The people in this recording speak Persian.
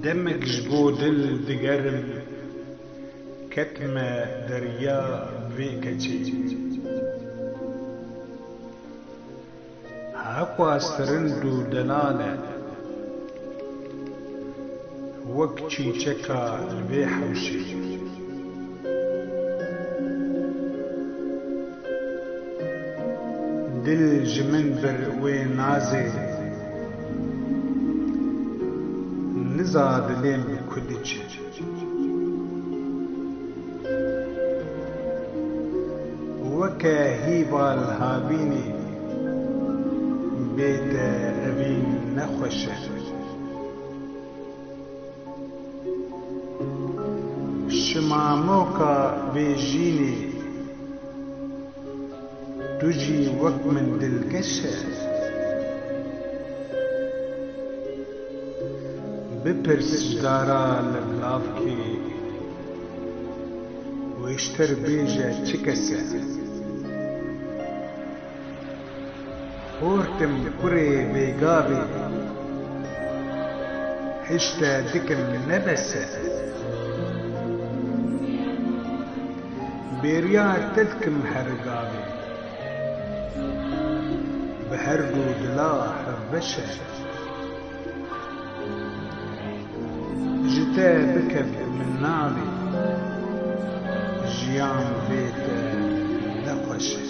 دمك جبو دل دگرم كتم دريا بيكتي هاكوا سرندو دلالة وكتي چكا البيحوشي دل جمنبر ونازي نزاد لين كدج وكهيبا الهابيني بيت أبين نخوشه شماموكا بيجيني تجي وقت من دلكشه بپرس دارا لبلافكي ويشتر بيجا چكسه هورتم كري بيقابي حشتا دكم نبسه بيريا تذكم حرقابي بحرقو دلا حربشه جتا بكب من ناري جيان بيت نقشه